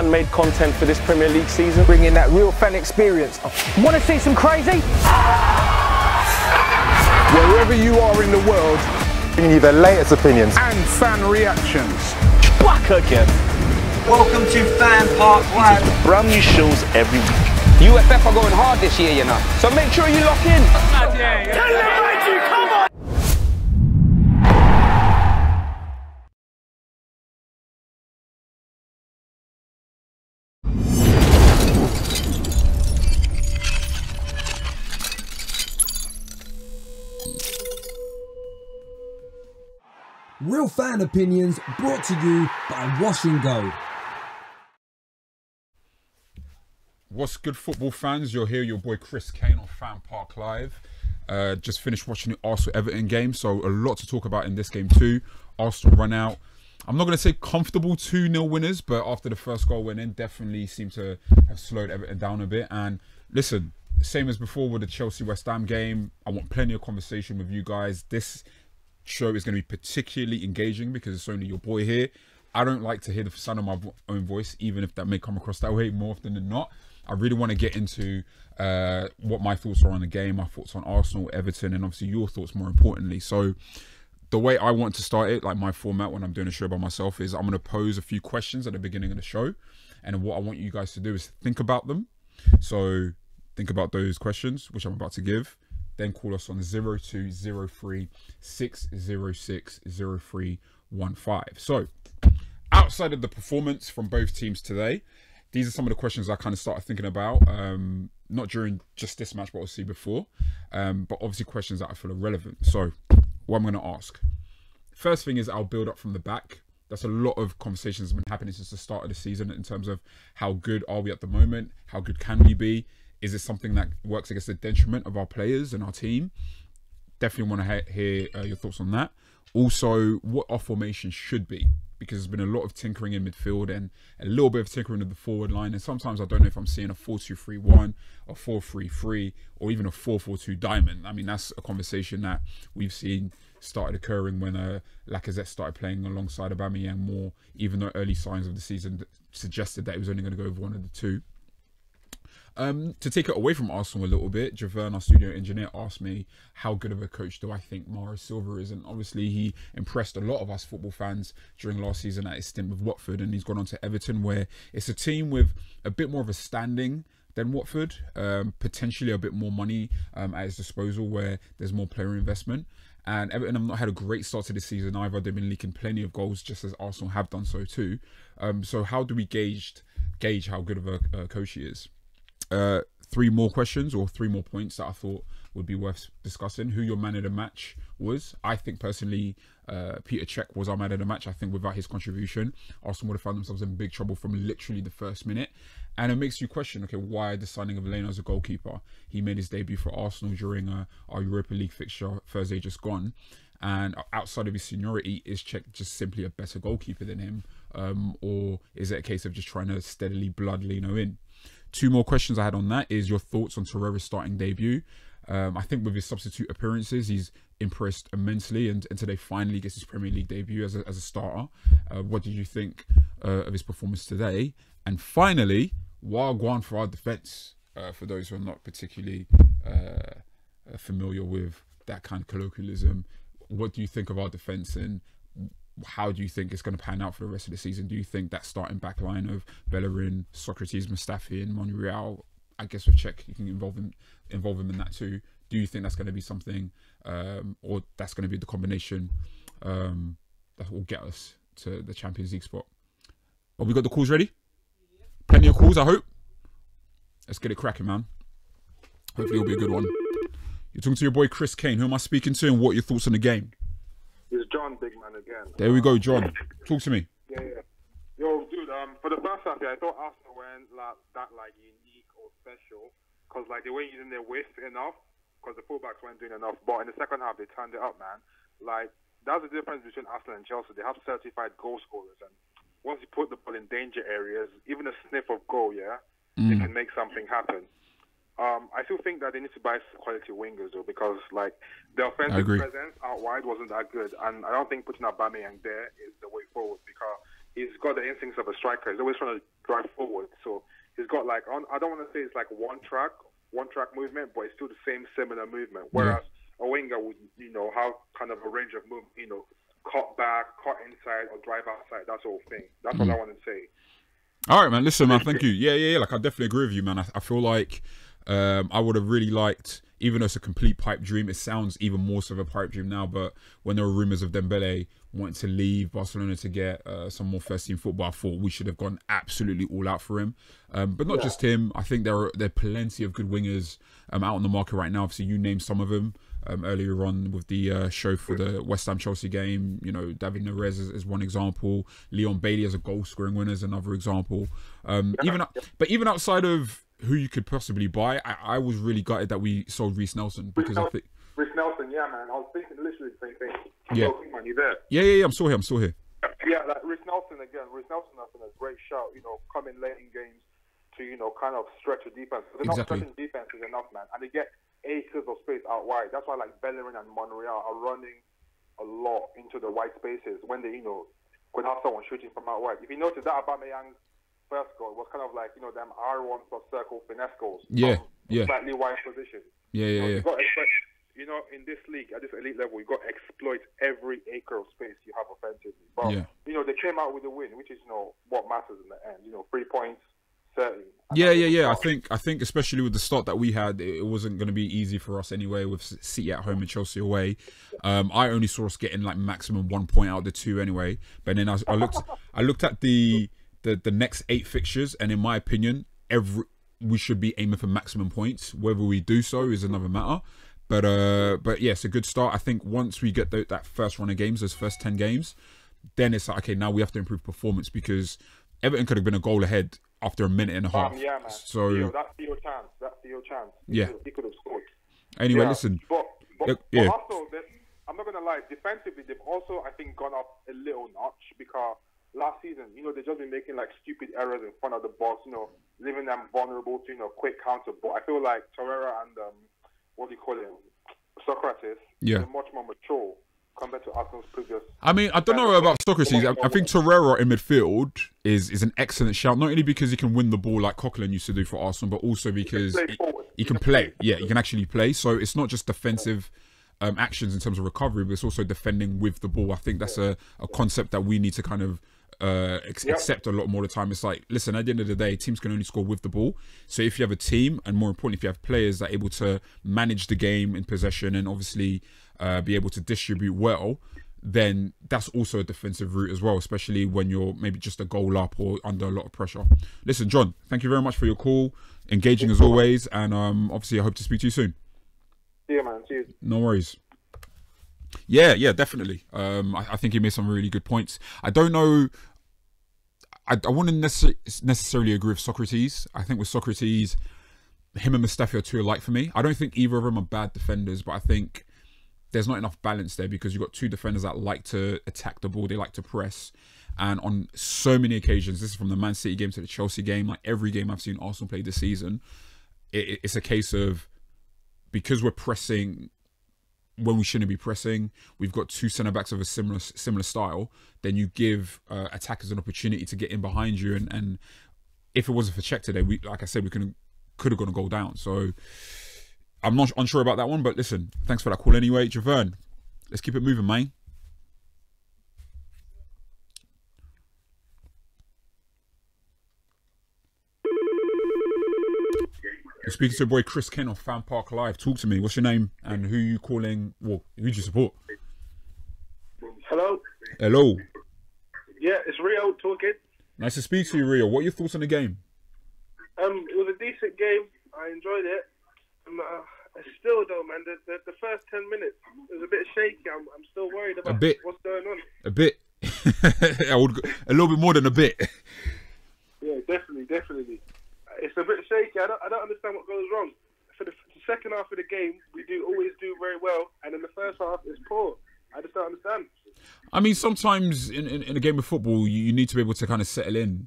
fan-made content for this Premier League season. Bringing that real fan experience. Want to see some crazy? Wherever you are in the world, bringing you the latest opinions and fan reactions. Back again. Welcome to FanPark Live. Brand new shows every week. UFF are going hard this year, you know. So make sure you lock in. Come on! Real fan opinions brought to you by Wash and Go. What's good, football fans? You're here, your boy Chris Kane on FanPark Live. Just finished watching the Arsenal-Everton game, so a lot to talk about in this game too. Arsenal run out. I'm not going to say comfortable 2-0 winners, but after the first goal went in, definitely seemed to have slowed Everton down a bit. And listen, same as before with the Chelsea-West Ham game, I want plenty of conversation with you guys. This show is going to be particularly engaging because it's only your boy here. I don't like to hear the sound of my own voice, even if that may come across that way more often than not. I really want to get into what my thoughts are on the game, my thoughts on Arsenal, Everton, and obviously your thoughts more importantly. So the way I want to start it, like my format when I'm doing a show by myself, is I'm going to pose a few questions at the beginning of the show. And what I want you guys to do is think about them. So think about those questions, which I'm about to give. Then call us on 0203 606 0315. So outside of the performance from both teams today, these are some of the questions I kind of started thinking about, not during just this match, but obviously before, but obviously questions that I feel are relevant. So what I'm going to ask. First thing is I'll build up from the back. That's a lot of conversations have been happening since the start of the season in terms of how good are we at the moment? How good can we be? Is this something that works against the detriment of our players and our team? Definitely want to hear your thoughts on that. Also, what our formation should be, because there's been a lot of tinkering in midfield and a little bit of tinkering of the forward line. And sometimes I don't know if I'm seeing a 4-2-3-1, a 4-3-3, or even a 4-4-2 diamond. I mean, that's a conversation that we've seen started occurring when Lacazette started playing alongside Aubameyang more, even though early signs of the season suggested that he was only going to go over one of the two. To take it away from Arsenal a little bit, Javern, our studio engineer, asked me how good of a coach do I think Mauro Silva is, and obviously he impressed a lot of us football fans during last season at his stint with Watford, and he's gone on to Everton, where it's a team with a bit more of a standing than Watford, potentially a bit more money at his disposal, where there's more player investment. And Everton have not had a great start to the season either. They've been leaking plenty of goals, just as Arsenal have done so too. So how do we gauge how good of a coach he is? 3 more questions or 3 more points that I thought would be worth discussing. Who your man of the match was. I think personally Peter Cech was our man of the match. I think without his contribution, Arsenal would have found themselves in big trouble from literally the first minute. And it makes you question, okay, why the signing of Leno as a goalkeeper? He made his debut for Arsenal during our Europa League fixture Thursday just gone. And outside of his seniority, is Cech just simply a better goalkeeper than him? Or is it a case of just trying to steadily blood Leno in? 2 more questions I had on that is your thoughts on Torreira's starting debut. I think with his substitute appearances, he's impressed immensely, and today finally gets his Premier League debut as a starter. What did you think of his performance today? And finally, wagwan for our defence. For those who are not particularly familiar with that kind of colloquialism, what do you think of our defence, and how do you think it's going to pan out for the rest of the season? Do you think that starting back line of Bellerin, Socrates, Mustafi and Monreal, I guess with Cech, you can involve him in that too. Do you think that's going to be something, or that's going to be the combination that will get us to the Champions League spot? Have we got the calls ready? Plenty of calls, I hope. Let's get it cracking, man. Hopefully it'll be a good one. You're talking to your boy Chris Kane. Who am I speaking to, and what are your thoughts on the game? It's John, big man, again. There we go, John. Talk to me. Yeah. Yo, dude, for the first half, I thought Arsenal weren't that unique or special, because they weren't using their width enough, because the fullbacks weren't doing enough. But in the second half, they turned it up, man. That's the difference between Arsenal and Chelsea. They have certified goal scorers, and once you put the ball in danger areas, even a sniff of goal, they can make something happen. I still think that they need to buy quality wingers, though, because the offensive presence out wide wasn't that good, and I don't think putting Aubameyang there is the way forward, because he's got the instincts of a striker. He's always trying to drive forward. So he's got like, I don't want to say it's like one track movement, but it's still the same similar movement. Whereas a winger would, have kind of a range of movement, cut back, cut inside, or drive outside, that sort of thing. That's what I want to say. All right, man. Listen, man. Thank you. Yeah. Like, I definitely agree with you, man. I feel like I would have really liked, even though it's a complete pipe dream, it sounds even more so of a pipe dream now. But when there were rumours of Dembele wanting to leave Barcelona to get some more first-team football, I thought we should have gone absolutely all out for him. But not just him. I think there are plenty of good wingers out on the market right now. Obviously, you named some of them earlier on with the show for the West Ham Chelsea game. David Neres is one example. Leon Bailey as a goal-scoring winner is another example. But even outside of who you could possibly buy, I was really gutted that we sold Reece Nelson, because I think Reece Nelson, yeah, man. I was thinking literally the same thing. Yeah. So, man, you there? Yeah. I'm still here. Yeah, like Reece Nelson again. Reece Nelson has been a great shout. Come in late in games to kind of stretch the defense. They're not stretching defenses enough, man, and they get acres of space out wide. That's why like Bellerin and Monreal are running a lot into the wide spaces when they could have someone shooting from out wide. If you notice that Aubameyang's first goal was kind of like them R1 plus circle finesse goals. Yeah. Slightly wide position. Yeah. You've got to expect, in this league, at this elite level, you've got to exploit every acre of space you have offensively. But, they came out with a win, which is, what matters in the end. 3 points, 30. Yeah. I think especially with the start that we had, it wasn't going to be easy for us anyway, with City at home and Chelsea away. I only saw us getting like maximum 1 point out of the two anyway. But then I looked at the next 8 fixtures, and in my opinion, we should be aiming for maximum points. Whether we do so is another matter. But yeah, it's a good start. I think once we get that first run of games, those first 10 games, then it's like, okay, now we have to improve performance, because Everton could have been a goal ahead after a minute and a half. Yeah, man. So that's your chance. Yeah. He could have scored. Anyway, listen. But yeah. also, I'm not gonna lie. Defensively, they've also, I think, gone up a little notch, because last season, they've just been making like stupid errors in front of the box, leaving them vulnerable to quick counter. But I feel like Torreira and Socrates, are much more mature compared to Arsenal's previous. I mean, I don't know about Socrates. I think Torreira in midfield is an excellent shout, not only because he can win the ball like Coquelin used to do for Arsenal, but also because he can play. Yeah, he can actually play. So it's not just defensive actions in terms of recovery, but it's also defending with the ball. I think that's a concept that we need to kind of accept a lot more of the time. It's like, listen, at the end of the day, teams can only score with the ball. So if you have a team, and more importantly, if you have players that are able to manage the game in possession and obviously be able to distribute well, then that's also a defensive route as well, especially when you're maybe just a goal up or under a lot of pressure. Listen, John, thank you very much for your call, engaging as always, and obviously I hope to speak to you soon. See you, man. Cheers. No worries. Yeah, definitely. I think he made some really good points. I don't know. I wouldn't necessarily agree with Socrates. I think with Socrates, him and Mustafi are too alike for me. I don't think either of them are bad defenders, but I think there's not enough balance there, because you've got two defenders that like to attack the ball, they like to press. And on so many occasions, this is from the Man City game to the Chelsea game, like every game I've seen Arsenal play this season, it's a case of, because we're pressing when we shouldn't be pressing, we've got two centre-backs of a similar style, then you give attackers an opportunity to get in behind you. And if it wasn't for Czech today, like I said, we could have gone a goal down. So I'm not unsure about that one, but listen, thanks for that call anyway. Javern, let's keep it moving, man. You're speaking to your boy Chris Kane on FanPark Live. Talk to me. What's your name and who you calling? Well, who do you support? Hello. Hello. Yeah, it's Rio talking. Nice to speak to you, Rio. What are your thoughts on the game? It was a decent game. I enjoyed it. Still though, man, the first 10 minutes was a bit shaky. I'm still worried about what's going on. A bit. I would go, a little bit more than a bit. Yeah, definitely. It's a bit shaky. I don't understand what goes wrong. For the second half of the game, we always do very well, and in the first half, it's poor. I just don't understand. I mean, sometimes in a game of football, you need to be able to kind of settle in.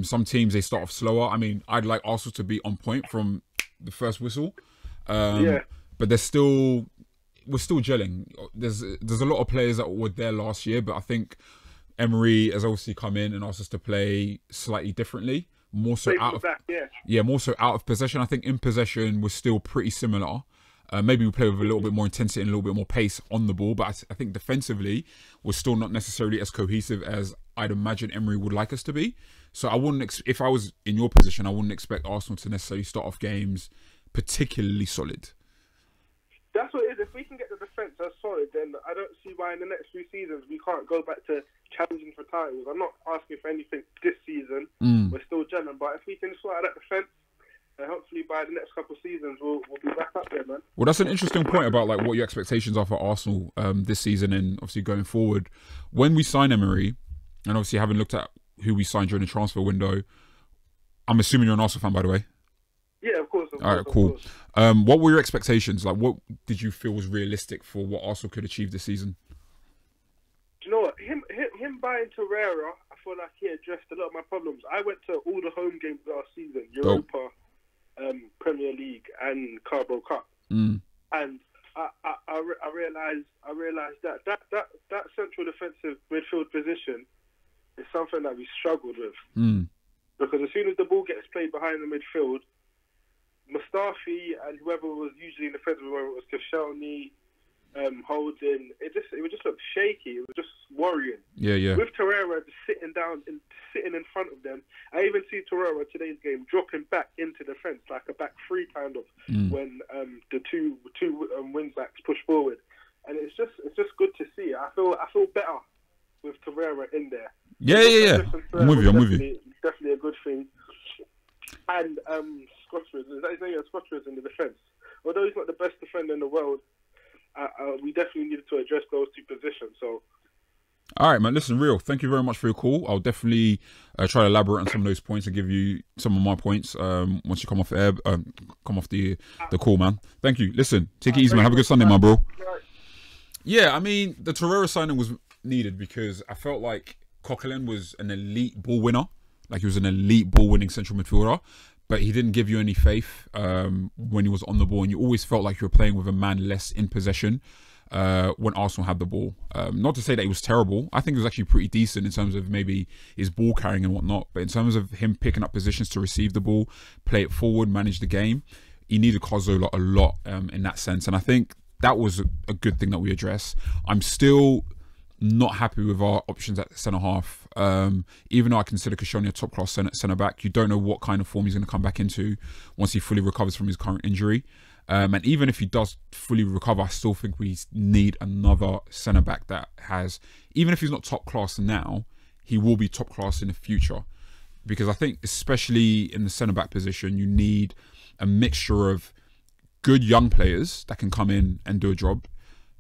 Some teams, they start off slower. I mean, I'd like Arsenal to be on point from the first whistle. But we're still gelling. There's a lot of players that were there last year, but I think Emery has obviously come in and asked us to play slightly differently, more so out of more so out of possession. I think in possession we're still pretty similar. Maybe we play with a little bit more intensity and a little bit more pace on the ball, but I think defensively we're still not necessarily as cohesive as I'd imagine Emery would like us to be. So I wouldn't, if I was in your position, I wouldn't expect Arsenal to necessarily start off games particularly solid. That's what it is. If we can get the defence as solid, then I don't see why in the next few seasons we can't go back to challenging for titles. I'm not asking for anything this season. We're still gelling, but if we can sort out that defence, and hopefully by the next couple of seasons we'll be back up there, man. Well, that's an interesting point about like what your expectations are for Arsenal this season and obviously going forward. When we sign Emery, and obviously having looked at who we signed during the transfer window, I'm assuming you're an Arsenal fan, by the way. Yeah, of course. All right, cool. What were your expectations? Like, what did you feel was realistic for what Arsenal could achieve this season? Do you know what? Him buying Torreira, I feel like he addressed a lot of my problems. I went to all the home games last season, Europa, Premier League, and Carabao Cup, and I realised that central defensive midfield position is something that we struggled with, because as soon as the ball gets played behind the midfield, Mustafi and whoever was usually in the defence, whether it was Koscielny, Holding, it would just look shaky. It was just worrying. Yeah. With Torreira just sitting in front of them, I even see Torreira today's game dropping back into defence like a back three kind of when the two wing backs push forward, and it's just good to see. I feel better with Torreira in there. Yeah. I'm with you. Definitely a good thing. And Scotchers, his name is Scotchers in the defence. Although he's not the best defender in the world, we definitely needed to address those two positions. So, all right, man. Listen, Real, thank you very much for your call. I'll definitely try to elaborate on some of those points and give you some of my points once you come off the air, come off the call, man. Thank you. Listen, take it easy, man. Have a good Sunday, my bro. Yeah, I mean, the Torreira signing was needed because I felt like Coquelin was an elite ball winner. Like he was an elite ball-winning central midfielder, but he didn't give you any faith when he was on the ball, and you always felt like you were playing with a man less in possession when Arsenal had the ball. Not to say that he was terrible. I think he was actually pretty decent in terms of maybe his ball carrying and whatnot, but in terms of him picking up positions to receive the ball, play it forward, manage the game, he needed Cazorla a lot in that sense, and I think that was a good thing that we addressed. I'm still not happy with our options at centre half. Even though I consider Koscielny a top class centre back, you don't know what kind of form he's going to come back into once he fully recovers from his current injury. And even if he does fully recover, I still think we need another centre back that has, even if he's not top class now, he will be top class in the future. Because I think especially in the centre back position, you need a mixture of good young players that can come in and do a job.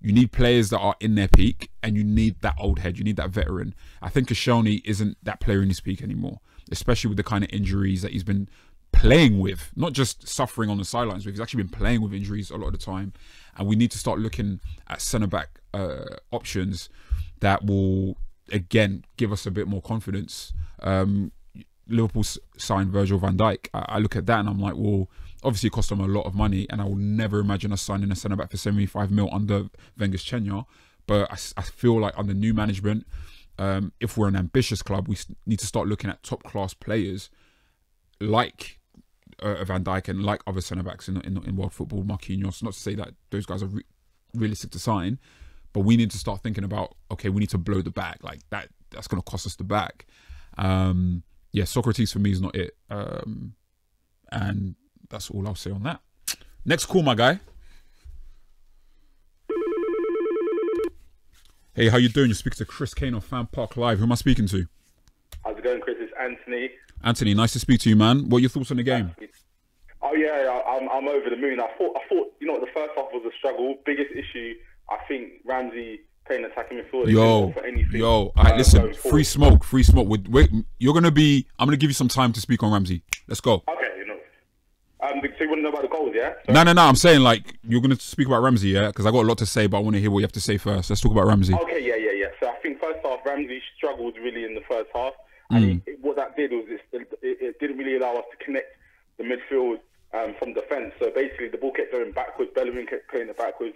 You need players that are in their peak, and you need that old head. You need that veteran. I think Koscielny isn't that player in his peak anymore, especially with the kind of injuries that he's been playing with, not just suffering on the sidelines, but he's actually been playing with injuries a lot of the time. And we need to start looking at centre-back options that will, again, give us a bit more confidence. Liverpool signed Virgil van Dijk. I look at that and I'm like, well, obviously it cost them a lot of money, and I will never imagine us signing a centre-back for 75 mil under Wenger's tenure. But I feel like under new management, if we're an ambitious club, we need to start looking at top-class players like Van Dijk and like other centre-backs in world football, Marquinhos. Not to say that those guys are realistic to sign, but we need to start thinking about, okay, we need to blow the bag. Like that's going to cost us the bag. Yeah, Socrates for me is not it. And that's all I'll say on that. Next call, my guy. Hey, how you doing? You speak to Chris Kane on FanPark Live. Who am I speaking to? How's it going, Chris? It's Anthony. Anthony, nice to speak to you, man. What are your thoughts on the game? Oh yeah, I'm over the moon. I thought, you know, the first half was a struggle. Biggest issue, I think, Ramsey playing attacking midfield. All right, listen, free smoke. You're gonna be. I'm gonna give you some time to speak on Ramsey. Let's go. Okay, you know. So you want to know about the goals, yeah? No. I'm saying like you're gonna speak about Ramsey, yeah? Because I got a lot to say, but I want to hear what you have to say first. Let's talk about Ramsey. Okay, yeah. So I think first half Ramsey struggled really in the first half, and what that did was it didn't really allow us to connect the midfield from defence. So basically, the ball kept going backwards. Bellerin kept playing it backwards.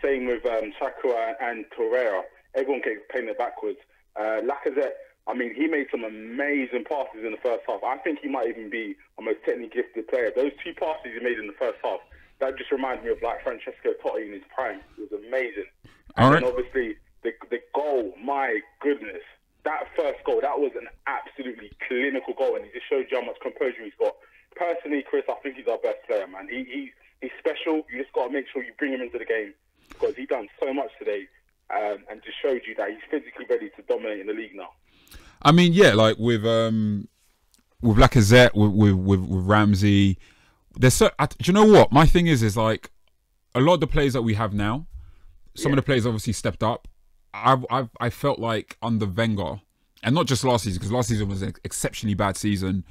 Same with Sakura and Torreira. Everyone kept playing it backwards. Lacazette, I mean, he made some amazing passes in the first half. I think he might even be a most technically gifted player. Those 2 passes he made in the first half, that just reminds me of like Francesco Totti in his prime. It was amazing. And then obviously the goal, my goodness, that first goal, that was an absolutely clinical goal, and he just showed you how much composure he's got. Personally, Chris, I think he's our best player, man. He's special. You just got to make sure you bring him into the game because he done so much today, and just showed you that he's physically ready to dominate in the league now. I mean, yeah, like with Lacazette, with Ramsey, there's do you know what? My thing is like a lot of the players that we have now, some of the players obviously stepped up. I felt like under Wenger, and not just last season, because last season was an exceptionally bad season.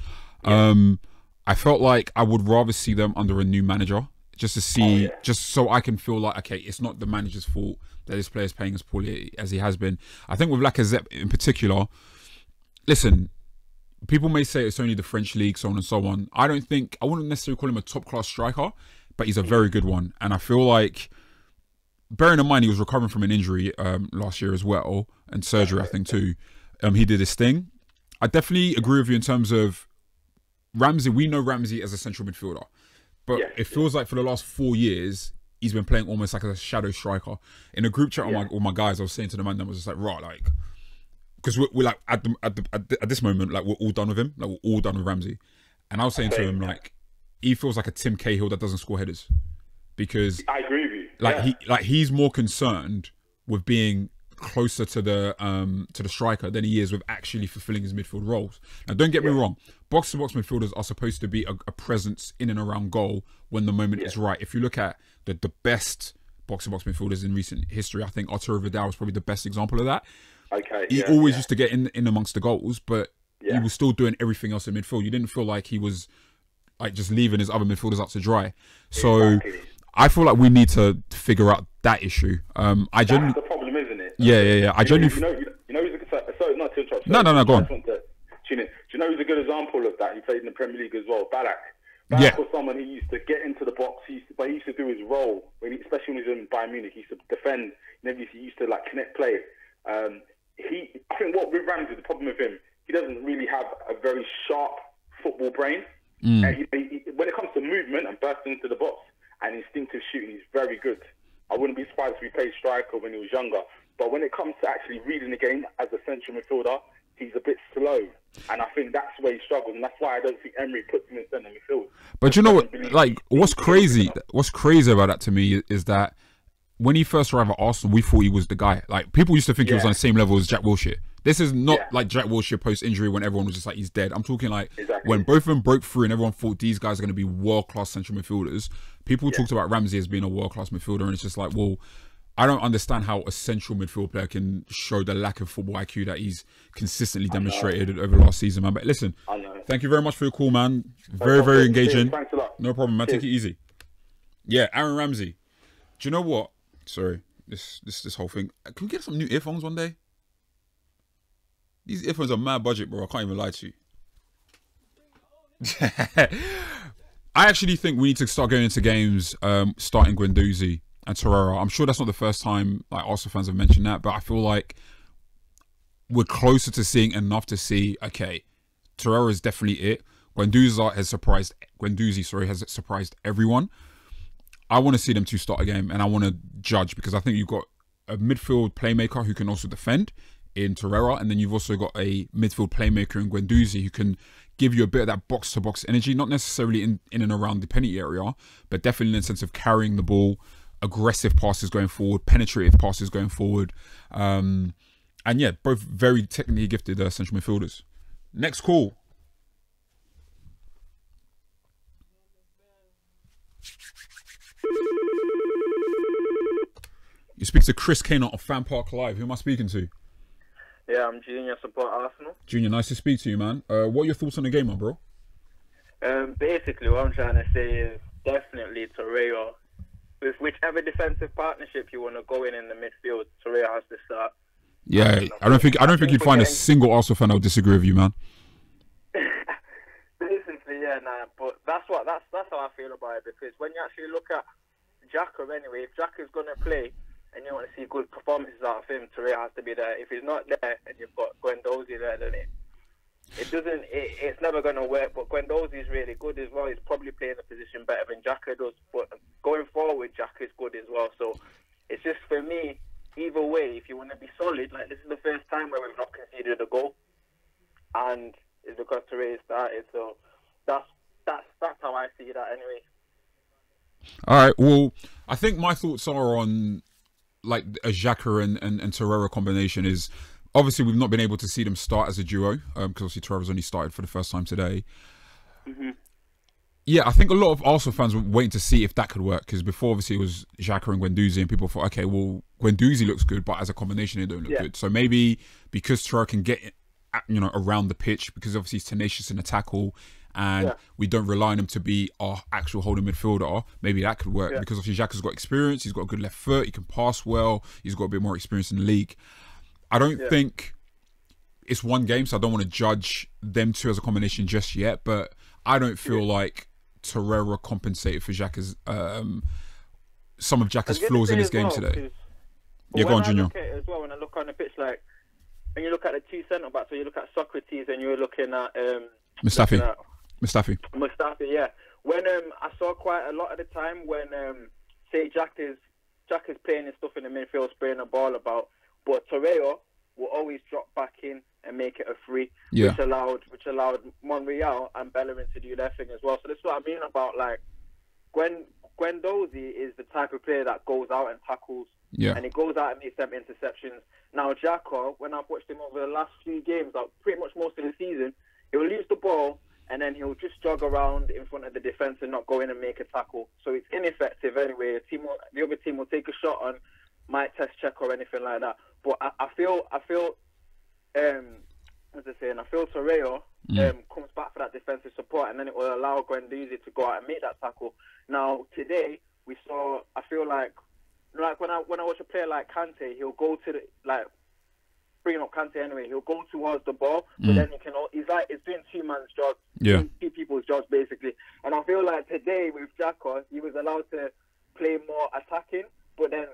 I felt like I would rather see them under a new manager, just to see, just so I can feel like, okay, it's not the manager's fault that this player is playing as poorly as he has been. I think with Lacazette in particular, listen, people may say it's only the French league, so on and so on. I wouldn't necessarily call him a top-class striker, but he's a very good one. And I feel like, bearing in mind he was recovering from an injury last year as well, and surgery, I think, too. He did his thing. I definitely agree with you in terms of Ramsey. We know Ramsey as a central midfielder, but it feels like for the last 4 years, he's been playing almost like a shadow striker. In a group chat with my guys, I was saying to the man that was just like, right, like, because we're like at this moment, like we're all done with him, like we're all done with Ramsey, and I was saying to him like, he feels like a Tim Cahill that doesn't score headers, because I agree with you. Like he's more concerned with being closer to the striker than he is with actually fulfilling his midfield roles. Now, don't get me wrong, box-to-box midfielders are supposed to be a presence in and around goal when the moment is right. If you look at the best box-to-box midfielders in recent history, I think Arturo Vidal was probably the best example of that. Okay. He always used to get in amongst the goals, but he was still doing everything else in midfield. You didn't feel like he was like just leaving his other midfielders out to dry. So I feel like we need to figure out that issue. That's the problem, isn't it? Yeah. I genuinely. You know, sorry, not to interrupt. No, go on. Do you know who's a good example of that? He played in the Premier League as well. Ballack was someone who used to get into the box, but he used to do his role, especially when he was in Bayern Munich. He used to defend, he used to like connect play. I think what with Ramsey, the problem with him, he doesn't really have a very sharp football brain. And when it comes to movement and bursting into the box and instinctive shooting, he's very good. I wouldn't be surprised if he played striker when he was younger. But when it comes to actually reading the game as a central midfielder, he's a bit slow. And I think that's where he struggles. And that's why I don't think Emery puts him in centre midfield. But you know what? Like, what's crazy about that to me is that when he first arrived at Arsenal, we thought he was the guy. Like, people used to think he was on the same level as Jack Wilshere. This is not like Jack Wilshere post-injury when everyone was just like, he's dead. I'm talking like when both of them broke through and everyone thought these guys are going to be world-class central midfielders. People talked about Ramsey as being a world-class midfielder, and it's just like, well, I don't understand how a central midfield player can show the lack of football IQ that he's consistently demonstrated over the last season, man. But listen, thank you very much for your call, man. Very, very engaging. Thanks a lot. No problem, man. Take it easy. Yeah, Aaron Ramsey. Do you know what? Sorry, this whole thing. Can we get some new earphones one day? These earphones are mad budget, bro. I can't even lie to you. I actually think we need to start going into games starting Guendouzi and Torreira. I'm sure that's not the first time like Arsenal fans have mentioned that, but I feel like we're closer to seeing enough to see, okay, Torreira is definitely it. Guendouzi has surprised everyone. I want to see them two start a game, and I want to judge, because I think you've got a midfield playmaker who can also defend in Torreira, and then you've also got a midfield playmaker in Guendouzi who can give you a bit of that box-to-box energy, not necessarily in and around the penalty area, but definitely in the sense of carrying the ball, aggressive passes going forward, penetrative passes going forward. And yeah, both very technically gifted central midfielders. Next call. You speak to Chris Kane of FanPark Live. Who am I speaking to? Yeah, I'm Junior, support Arsenal. Junior, nice to speak to you, man. What are your thoughts on the game, man, bro? Basically, what I'm trying to say is definitely Torreira. With whichever defensive partnership you want to go in the midfield, Torreira has to start. Yeah, I don't think you'd find a single Arsenal fan that would disagree with you, man. Basically, yeah, but that's how I feel about it, because when you actually look at Xhaka anyway, if Xhaka's gonna play, and you want to see good performances out of him, Torreira has to be there. If he's not there and you've got Guendouzi there, then it's never going to work. But Guendouzi is really good as well. He's probably playing the position better than Xhaka does. But going forward, Xhaka is good as well. So it's just, for me, either way, if you want to be solid, like, this is the first time where we've not conceded a goal, and it's because Torreira started. So that's how I see that anyway. All right. Well, I think my thoughts are on like a Xhaka and Torreira combination is, obviously we've not been able to see them start as a duo because obviously Torreira's only started for the first time today. Yeah, I think a lot of Arsenal fans were waiting to see if that could work, because before obviously it was Xhaka and Guendouzi, and people thought, okay, well, Guendouzi looks good, but as a combination they don't look good. So maybe because Torreira can get, you know, around the pitch, because obviously he's tenacious in the tackle, and we don't rely on him to be our actual holding midfielder, maybe that could work, because obviously Xhaka's got experience, he's got a good left foot, he can pass well, he's got a bit more experience in the league. I don't think it's one game, so I don't want to judge them two as a combination just yet, but I don't feel like Torreira compensated for Xhaka's some of Xhaka's flaws in his game today. Yeah, go on, Junior. As well, when I look on the pitch, like when you look at the two centre backs, so you look at Socrates and you're looking at Mustafi, yeah. When I saw quite a lot of the time when say Jack is playing his stuff in the midfield, spraying the ball about, but Torreira will always drop back in and make it a free, which allowed Monreal and Bellerin to do their thing as well. So that's what I mean about, like, Guendouzi is the type of player that goes out and tackles, and he goes out and makes them interceptions. Now Xhaka, when I've watched him over the last few games, like pretty much most of the season, he'll lose the ball and then he'll just jog around in front of the defence and not go in and make a tackle. So it's ineffective anyway. The other team will take a shot on, might test check or anything like that. But I feel what's I saying? I feel Torreira comes back for that defensive support, and then it will allow Guendouzi to go out and make that tackle. Now today we saw, I feel like when I watch a player like Kante, he'll go to the, like, bringing up Kante anyway, he'll go towards the ball, but then he's doing two man's jobs, two people's jobs basically. And I feel like today with Xhaka, he was allowed to play more attacking, but then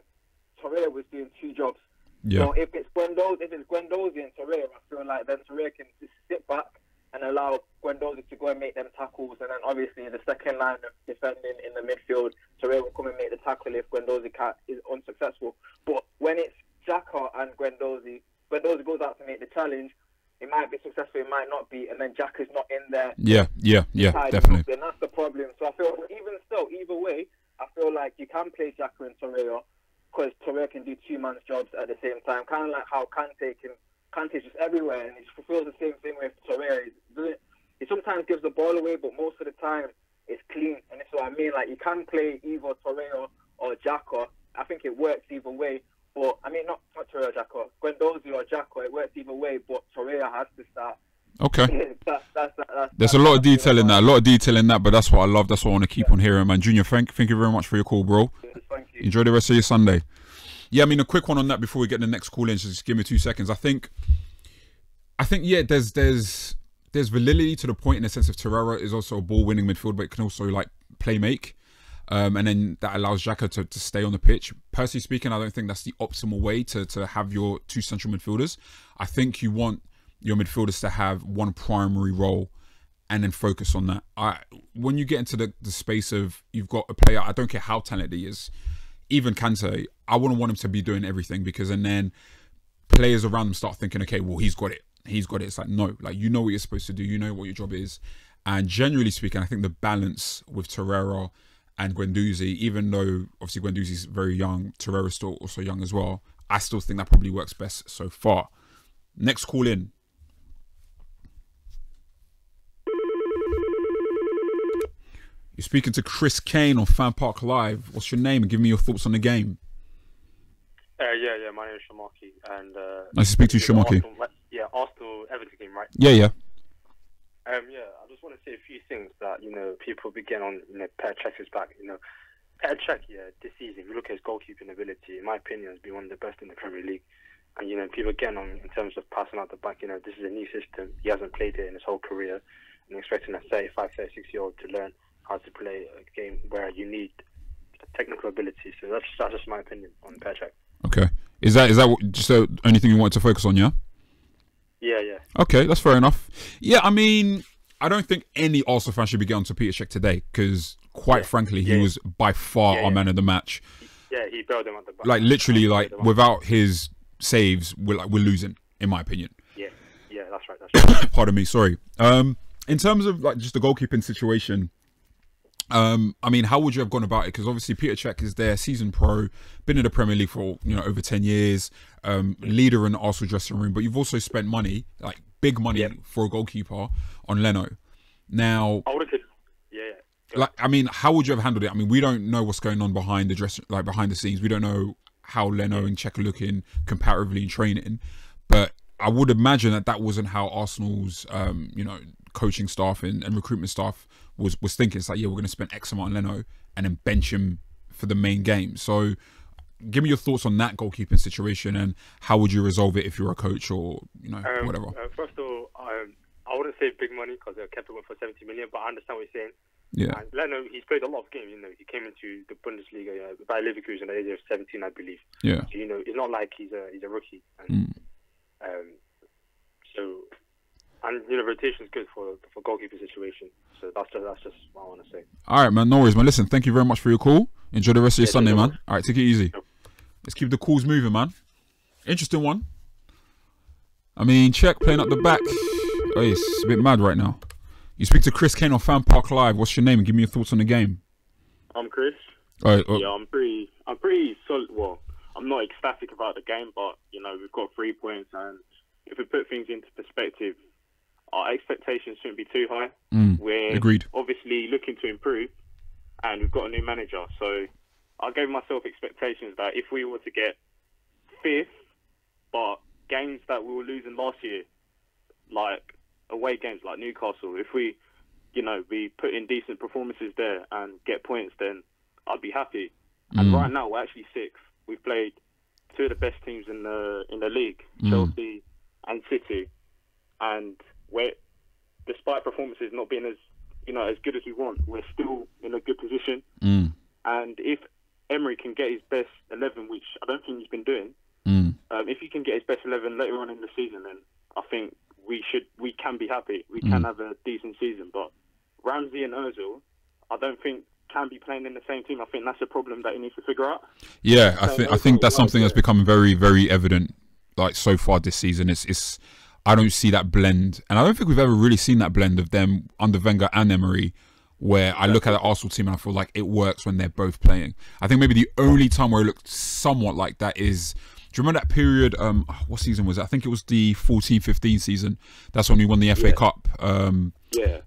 Torreira was doing two jobs. So if it's Guendouzi and Torreira, I feel like then Torreira can just sit back and allow Guendouzi to go and make them tackles, and then obviously the second line of defending in the midfield, Torreira will come and make the tackle if Guendouzi is unsuccessful. But when it's Xhaka and Guendouzi goes out to make the challenge, it might be successful, it might not be, and then Xhaka's not in there. Definitely. And that's the problem. So I feel, even still, either way, I feel like you can play Xhaka and Torreira, because Torreira can do two man's jobs at the same time. Kind of like how Kante's just everywhere, and he fulfills the same thing with Torreira. He sometimes gives the ball away, but most of the time it's clean. And that's what I mean. Like, you can play either Torreira or Xhaka. I think it works either way. But I mean, not Torreira or Xhaka, Guendouzi or Xhaka. It works either way. But Torreira has to start. Okay. There's a lot of detail in that. But that's what I love. That's what I want to keep on hearing, man. Junior, thank you very much for your call, bro. Thank you. Enjoy the rest of your Sunday. Yeah, I mean, a quick one on that before we get the next call in. So just give me 2 seconds. I think, yeah, there's validity to the point in the sense of Torreira is also a ball-winning midfield, but it can also, like, play make. And then that allows Xhaka to stay on the pitch. Personally speaking, I don't think that's the optimal way to have your two central midfielders. I think you want your midfielders to have one primary role and then focus on that. When you get into the space of, you've got a player, I don't care how talented he is, even Kante, I wouldn't want him to be doing everything, because and then players around him start thinking, okay, well, he's got it. It's like, no, like, you know what you're supposed to do, you know what your job is. And generally speaking, I think the balance with Torreira and Guendouzi, even though obviously Guendouzi's very young, Torreira's still also young as well, I still think that probably works best so far. Next call in. You're speaking to Chris Kane on FanPark Live. What's your name and give me your thoughts on the game? Yeah, my name is Shamaki, and nice to speak to you, Shamaki. Arsenal Everton game, right? Yeah. I just want to say a few things that, you know, people begin on, you know, Petr Cech's back. You know, Petr Cech, this season, if you look at his goalkeeping ability, in my opinion, has been one of the best in the Premier League. And, you know, people again on in terms of passing out the back, you know, this is a new system. He hasn't played it in his whole career, and expecting a 35, 36-year-old to learn how to play a game where you need technical ability. So that's just my opinion on Petr Cech. Okay. Is that just the only thing you wanted to focus on? Yeah. Yeah, yeah. Okay, that's fair enough. Yeah, I mean, I don't think any Arsenal fan should be getting to Peter Cech today because, quite frankly, he was by far our man of the match. Yeah, he bailed him at the back. Like literally, like without his saves, we're losing, in my opinion. Yeah, that's right. Pardon me, sorry. In terms of like just the goalkeeping situation, I mean, how would you have gone about it? Because obviously Peter Cech is there, seasoned pro, been in the Premier League for over 10 years, leader in the Arsenal dressing room. But you've also spent money, like big money, for a goalkeeper on Leno. Now, I would have. Like, I mean, how would you have handled it? I mean, we don't know what's going on behind the scenes. We don't know how Leno and Cech are looking comparatively in training, but I would imagine that wasn't how Arsenal's, coaching staff and recruitment staff was thinking. It's like, yeah, we're going to spend X amount on Leno and then bench him for the main game. So, give me your thoughts on that goalkeeping situation and how would you resolve it if you're a coach or whatever. First of all, I wouldn't say big money because they kept him for 70 million, but I understand what you're saying. Yeah. And Leno, he's played a lot of games. He came into the Bundesliga by Leverkusen at the age of 17, I believe. Yeah. So, it's not like he's a rookie. And, rotation's good for goalkeeper situation. So that's just what I want to say. All right, man. No worries, man. Listen, thank you very much for your call. Enjoy the rest of your Sunday, man. All right, take it easy. Let's keep the calls moving, man. Interesting one. I mean, Cech playing up the back. Oh, it's a bit mad right now. You speak to Chris Kane on FanPark Live. What's your name? And give me your thoughts on the game. I'm Chris. Yeah, I'm pretty solid. Well, I'm not ecstatic about the game, but we've got 3 points, and if we put things into perspective, our expectations shouldn't be too high. We're agreed. Obviously looking to improve, and we've got a new manager. So I gave myself expectations that if we were to get 5th, but games that we were losing last year, like away games like Newcastle, if we put in decent performances there and get points, then I'd be happy. And right now we're actually 6th. We've played 2 of the best teams in the league, Chelsea and City, and despite performances not being as good as we want, we're still in a good position. And if Emery can get his best 11, which I don't think he's been doing, if he can get his best 11 later on in the season, then I think we can be happy. We can have a decent season. But Ramsey and Ozil, I don't think can be playing in the same team. I think that's a problem that he needs to figure out. Yeah, I think that's something that's become very, very evident. Like so far this season, it's I don't see that blend, and I don't think we've ever really seen that blend of them under Wenger and Emery. Where I look at the Arsenal team and I feel like it works when they're both playing. I think maybe the only time where it looked somewhat like that is, do you remember that period? What season was it? I think it was the 14-15 season. That's when we won the FA Cup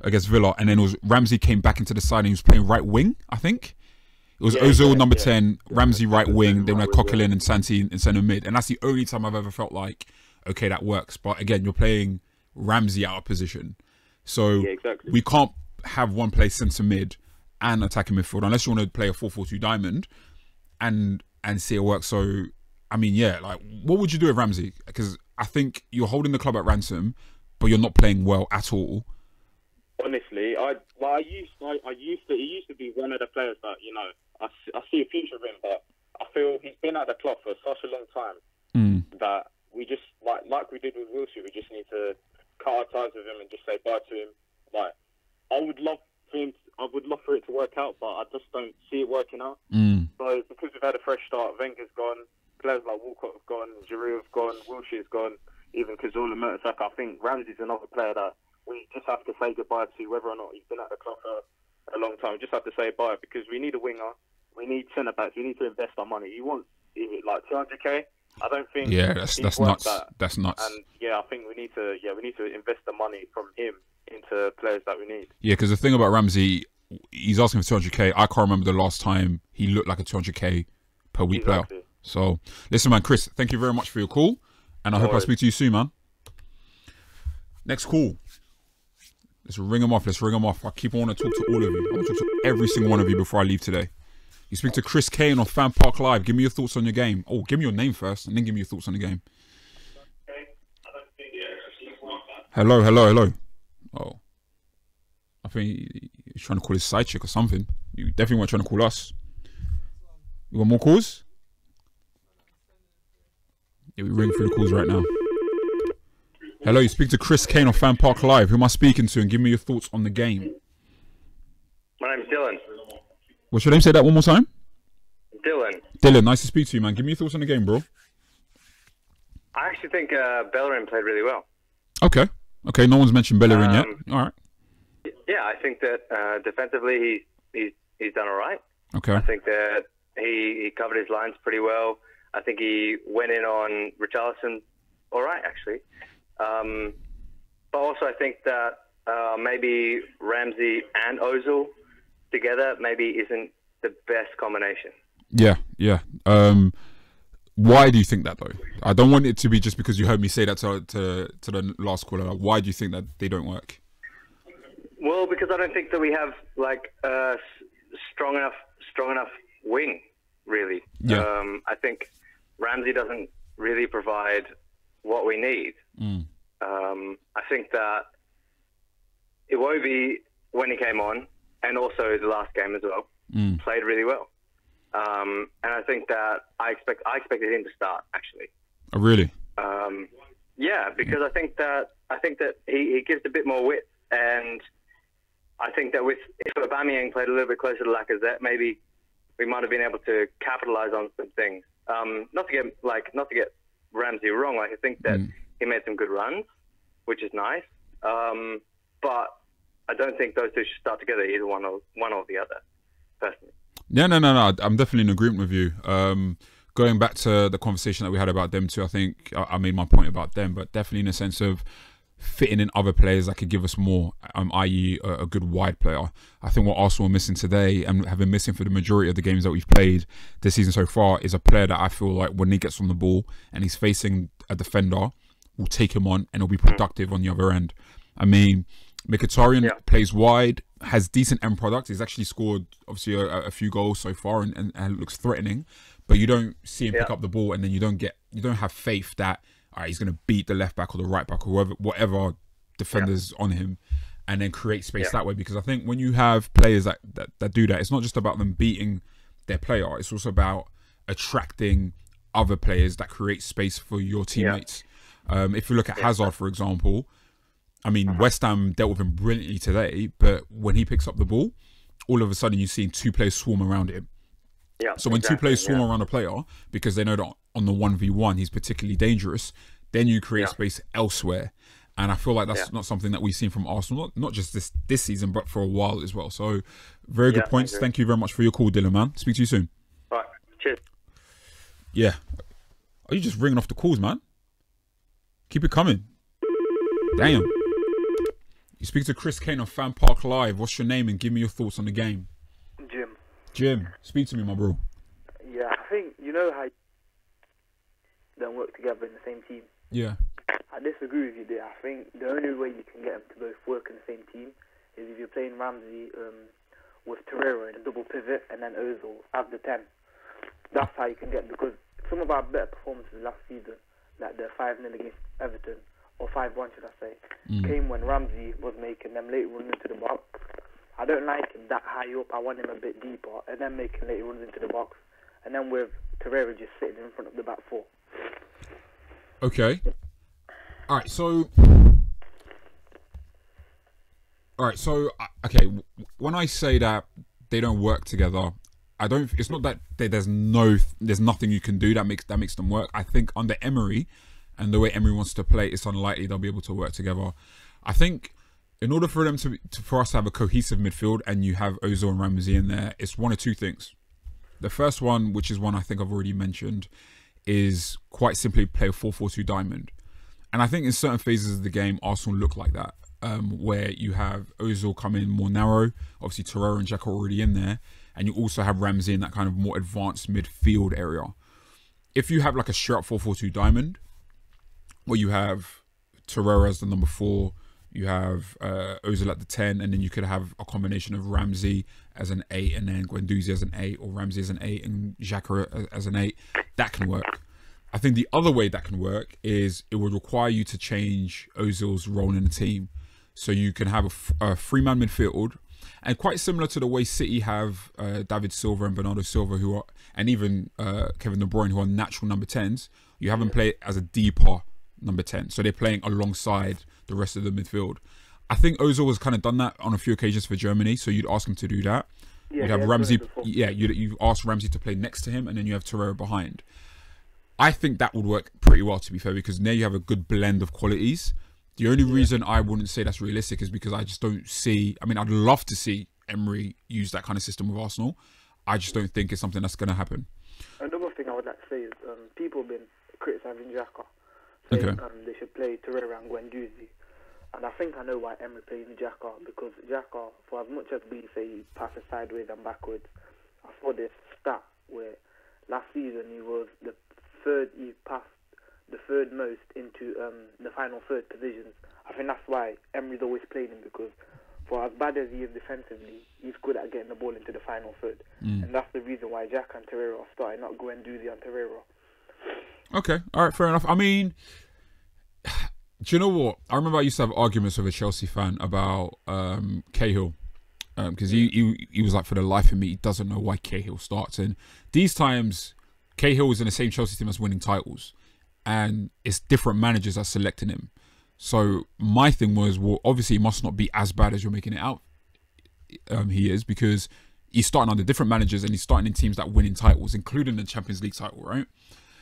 against Villa, and then it was Ramsey came back into the side and he was playing right wing. I think it was Ozil number 10, Ramsey right wing, then we had Coquelin and Santi in centre mid, and that's the only time I've ever felt like, okay, that works. But again, you're playing Ramsey out of position, so we can't have one play centre mid and attacking midfield unless you want to play a 4-4-2 diamond and see it work. So I mean, like, what would you do with Ramsey? Because I think you're holding the club at ransom, but you're not playing well at all. Honestly, he used to be one of the players that I see a future of him, but I feel he's been at the club for such a long time that we just like we did with Wilshere, we just need to cut our ties with him and just say bye to him. Like, I would love for it to work out, but I just don't see it working out. So because we've had a fresh start, Wenger's gone, players like Walcott have gone, Giroud have gone, Wilshere's gone, even Cazorla, Mertesacker. I think Ramsey's another player that we just have to say goodbye to, whether or not he's been at the club for a long time. We just have to say bye because we need a winger, we need centre backs, we need to invest our money. You want like 200k? I don't think. Yeah, that's nuts. That's nuts. And I think we need to invest the money from him into players that we need. Yeah, because the thing about Ramsey, he's asking for 200k. I can't remember the last time he looked like a 200k per week player. So, listen, man, Chris, thank you very much for your call, and I hope I speak to you soon, man. Next call. Let's ring them off. I keep on wanting to talk to all of you. I want to talk to every single one of you before I leave today. You speak to Chris Kane on FanPark Live. Give me your thoughts on your game. Oh, give me your name first, and then give me your thoughts on the game. Hello. Oh, I think he's trying to call his side chick or something. You definitely weren't trying to call us. You want more calls? Yeah, we ring through the calls right now. Hello, you speak to Chris Kane of FanPark Live. Who am I speaking to? And give me your thoughts on the game. My name's Dylan. What's your name? Say that one more time. Dylan. Dylan, nice to speak to you, man. Give me your thoughts on the game, bro. I actually think Bellerin played really well. Okay. Okay, no one's mentioned Bellerin yet. All right. Yeah, I think that defensively he's done all right. Okay. I think that he covered his lines pretty well. I think he went in on Richarlison all right, actually. But also I think that maybe Ramsey and Ozil together maybe isn't the best combination. Yeah, yeah. Why do you think that, though? I don't want it to be just because you heard me say that to the last caller. Like, why do you think that they don't work? Well, because I don't think that we have like a strong enough wing, really. Yeah. I think Ramsey doesn't really provide what we need. I think that Iwobi, when he came on, and also the last game as well, played really well. And I think that I expected him to start, actually. Oh, really? Yeah, because I think that he gives a bit more width, and I think that if Aubameyang played a little bit closer to Lacazette, maybe we might have been able to capitalize on some things. Not to get Ramsey wrong. Like, I think that he made some good runs, which is nice. But I don't think those two should start together, either one or the other, personally. Yeah, no. I'm definitely in agreement with you. Going back to the conversation that we had about them two, I think I made my point about them, but definitely in a sense of fitting in other players that could give us more, i.e. a good wide player. I think what Arsenal are missing today, and have been missing for the majority of the games that we've played this season so far, is a player that I feel like when he gets on the ball and he's facing a defender, will take him on and he'll be productive on the other end. I mean, Mkhitaryan plays wide, has decent end product. He's actually scored, obviously, a few goals so far and looks threatening. But you don't see him pick up the ball, and then you don't have faith that he's going to beat the left back or the right back or whatever defenders on him, and then create space that way. Because I think when you have players that do that, it's not just about them beating their player. It's also about attracting other players that create space for your teammates. If you look at Hazard, for example, I mean, West Ham dealt with him brilliantly today, but when he picks up the ball, all of a sudden you're seeing two players swarm around him. Yeah, so when two players swarm around a player, because they know that on the 1v1 he's particularly dangerous, then you create space elsewhere. And I feel like that's not something that we've seen from Arsenal, not just this season, but for a while as well. So very good points. Thank you very much for your call, Dylan, man. Speak to you soon. All right, cheers. Yeah. Are you just ringing off the calls, man? Keep it coming. Damn. You speak to Chris Kane of FanPark Live. What's your name and give me your thoughts on the game? Jim, speak to me, my bro. Yeah, I think, you know how don't work together in the same team? Yeah. I disagree with you there. I think the only way you can get them to both work in the same team is if you're playing Ramsey with Torreira in a double pivot and then Ozil as the 10. That's how you can get, because some of our better performances last season, like the 5-0 against Everton, or 5-1 should I say, came when Ramsey was making them late runs into the box. I don't like him that high up. I want him a bit deeper, and then making late runs into the box, and then with Torreira just sitting in front of the back four. Okay. All right. So, okay. When I say that they don't work together, I don't. It's not that there's nothing you can do that makes them work. I think under Emery, and the way Emery wants to play, it's unlikely they'll be able to work together. I think in order for them for us to have a cohesive midfield and you have Ozil and Ramsey in there, it's one of two things. The first one, which is one I think I've already mentioned, is quite simply play a 4-4-2 diamond. And I think in certain phases of the game, Arsenal look like that, where you have Ozil come in more narrow, obviously Torreira and Jack are already in there, and you also have Ramsey in that kind of more advanced midfield area. If you have like a straight up 4-4-2 diamond, where you have Torreira as the number 4, you have Ozil at the 10, and then you could have a combination of Ramsey as an 8 and then Guendouzi as an 8, or Ramsey as an 8 and Xhaka as an 8. That can work. I think the other way that can work is it would require you to change Ozil's role in the team. So you can have a 3-man midfield, and quite similar to the way City have David Silva and Bernardo Silva, and even Kevin De Bruyne, who are natural number 10s, You have him play as a deeper number 10. So they're playing alongside the rest of the midfield. I think Ozil has kind of done that on a few occasions for Germany. So you'd ask him to do that. Yeah, you'd have Ramsey. Yeah, you ask Ramsey to play next to him, and then you have Torreira behind. I think that would work pretty well, to be fair, because now you have a good blend of qualities. The only reason I wouldn't say that's realistic is because I just don't see... I mean, I'd love to see Emery use that kind of system with Arsenal. I just don't think it's something that's going to happen. Another thing I would like to say is people have been criticising Xhaka, saying they should play Torreira and Guendouzi. And I think I know why Emery plays Xhaka, because Xhaka, for as much as we say he passes sideways and backwards, I saw this stat where last season he passed the third most into the final third positions. I think that's why Emery's always playing him, because for as bad as he is defensively, he's good at getting the ball into the final third. And that's the reason why Xhaka and Torreira are starting, not Guendouzi and Torreira. Okay, all right, fair enough. I mean, do you know what? I remember I used to have arguments with a Chelsea fan about Cahill, because he was like, for the life of me, he doesn't know why Cahill starts. And these times, Cahill was in the same Chelsea team that's winning titles, and it's different managers that's selecting him. So my thing was, well, obviously he must not be as bad as you're making it out. He is, because he's starting under different managers and he's starting in teams that winning titles, including the Champions League title, right?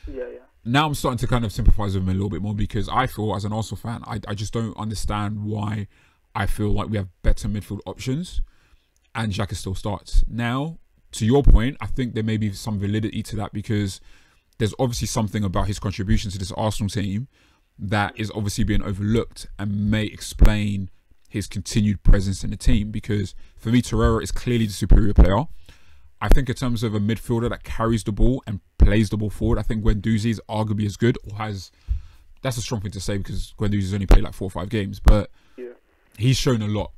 Yeah. Now I'm starting to kind of sympathise with him a little bit more, because I feel, as an Arsenal fan, I just don't understand why I feel like we have better midfield options and Xhaka still starts. Now, to your point, I think there may be some validity to that, because there's obviously something about his contribution to this Arsenal team that is obviously being overlooked and may explain his continued presence in the team. Because for me, Torreira is clearly the superior player. I think in terms of a midfielder that carries the ball and plays the ball forward, I think Guendouzi is arguably as good, or has... That's a strong thing to say, because Guendouzi's only played like 4 or 5 games, but he's shown a lot.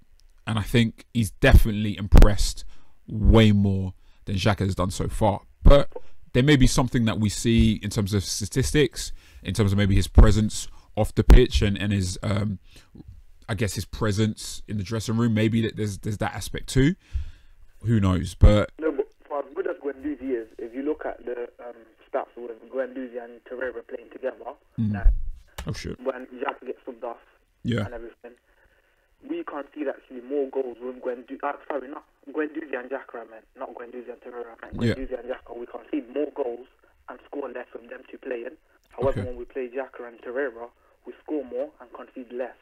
And I think he's definitely impressed way more than Xhaka has done so far. But there may be something that we see in terms of statistics, in terms of maybe his presence off the pitch and his, I guess, his presence in the dressing room. Maybe that there's that aspect too. Who knows? But no, but for as good as Guendouzi is, if you look at the stats with Guendouzi and Torreira playing together, when Xhaka gets subbed off and everything, we can't see actually more goals with Guendouzi. Sorry, not Guendouzi and Xhaka, I meant. Not Guendouzi and Torreira, I meant. Guendouzi and Xhaka, we can't see more goals and score less with them two playing. However, when we play Xhaka and Torreira, we score more and concede less.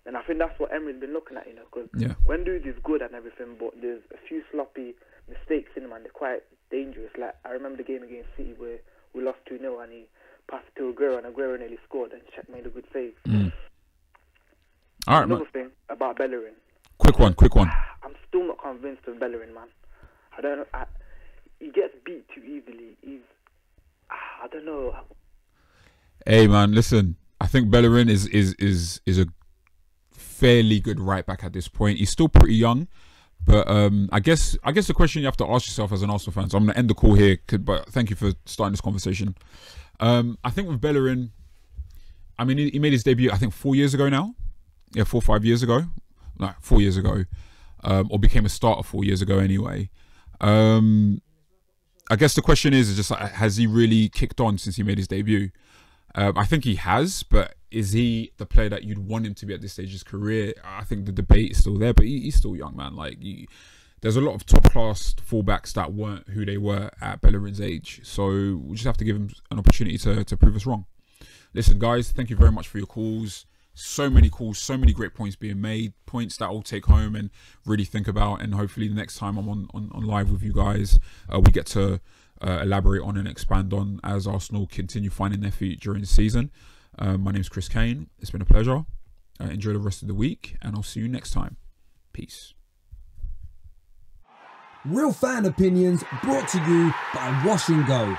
And I think that's what Emery's been looking at, because Guendouzi is good and everything, but there's a few sloppy mistakes in him, and they're quite dangerous. Like, I remember the game against City where we lost 2-0 and he passed it to Aguero, and Aguero nearly scored, and Czech made a good save. All right, Another thing about Bellerin. Quick one. I'm still not convinced of Bellerin, man. I don't know. He gets beat too easily. I don't know. Hey, man, listen. I think Bellerin is a fairly good right back at this point. He's still pretty young, but I guess the question you have to ask yourself as an Arsenal fan. So I'm gonna end the call here, but thank you for starting this conversation. I think with Bellerin, I mean, he made his debut, I think 4 years ago now. Yeah, 4 or 5 years ago. No, 4 years ago. Or became a starter 4 years ago anyway. I guess the question is just like, has he really kicked on since he made his debut? I think he has, but is he the player that you'd want him to be at this stage of his career? I think the debate is still there, but he's still young, man. Like, there's a lot of top-class fullbacks that weren't who they were at Bellerin's age. So we just have to give him an opportunity to prove us wrong. Listen, guys, thank you very much for your calls. So many calls, so many great points being made, points that I'll take home and really think about, and hopefully the next time I'm on live with you guys, we get to elaborate on and expand on as Arsenal continue finding their feet during the season. My name's Chris Kane. It's been a pleasure. Enjoy the rest of the week, and I'll see you next time. Peace. Real fan opinions brought to you by Wash and Go.